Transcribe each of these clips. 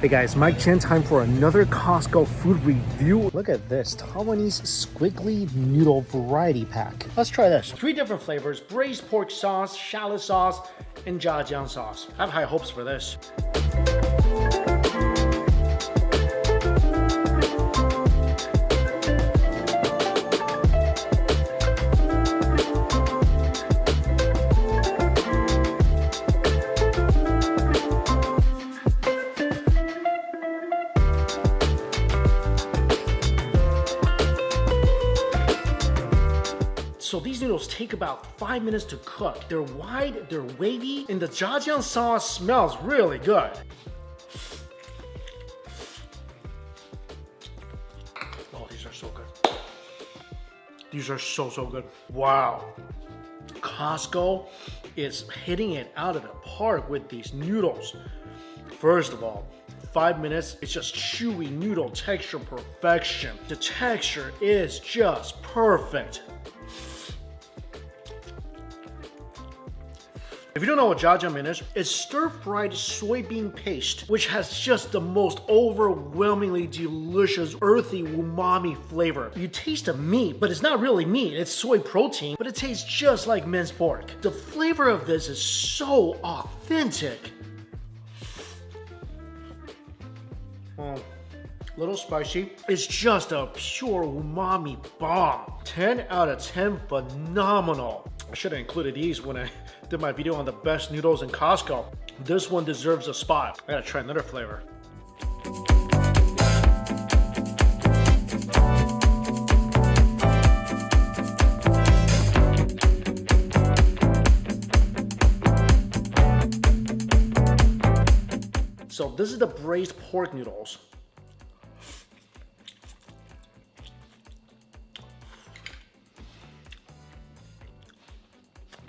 Hey guys, Mike Chen, time for another Costco food review. Look at this, Taiwanese squiggly noodle variety pack. Let's try this. 3 different flavors, braised pork sauce, shallot sauce, and jjiang sauce. I have high hopes for this. So these noodles take about 5 minutes to cook. They're wide, they're wavy, and the jjiang sauce smells really good. Oh, these are so good. These are so good. Wow. Costco is hitting it out of the park with these noodles. First of all, 5 minutes, it's just chewy noodle texture perfection. The texture is just perfect. If you don't know what jjiang is, it's stir-fried soybean paste, which has just the most overwhelmingly delicious, earthy umami flavor. You taste the meat, but it's not really meat. It's soy protein, but it tastes just like minced pork. The flavor of this is so authentic. Little spicy. It's just a pure umami bomb. 10 out of 10, phenomenal. I should have included these when I did my video on the best noodles in Costco. This one deserves a spot. I gotta try another flavor. So this is the braised pork noodles.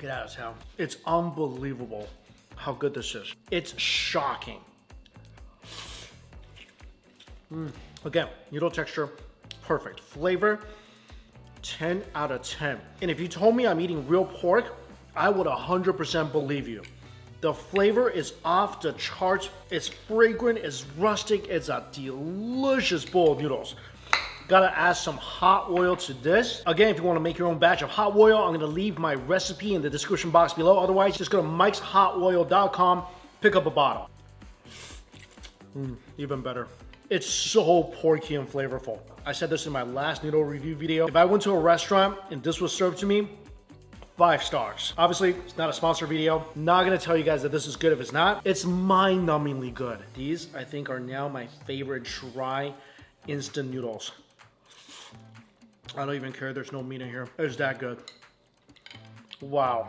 Get out of town. It's unbelievable how good this is. It's shocking. Again, noodle texture, perfect. Flavor, 10 out of 10. And if you told me I'm eating real pork, I would 100% believe you. The flavor is off the charts. It's fragrant, it's rustic, it's a delicious bowl of noodles. Gotta add some hot oil to this. Again, if you wanna make your own batch of hot oil, I'm gonna leave my recipe in the description box below. Otherwise, just go to mikeshotoil.com, pick up a bottle. Even better. It's so porky and flavorful. I said this in my last noodle review video. If I went to a restaurant and this was served to me, 5 stars. Obviously, it's not a sponsored video. Not gonna tell you guys that this is good if it's not. It's mind-numbingly good. These, I think, are now my favorite dry instant noodles. I don't even care, there's no meat in here. It's that good. Wow.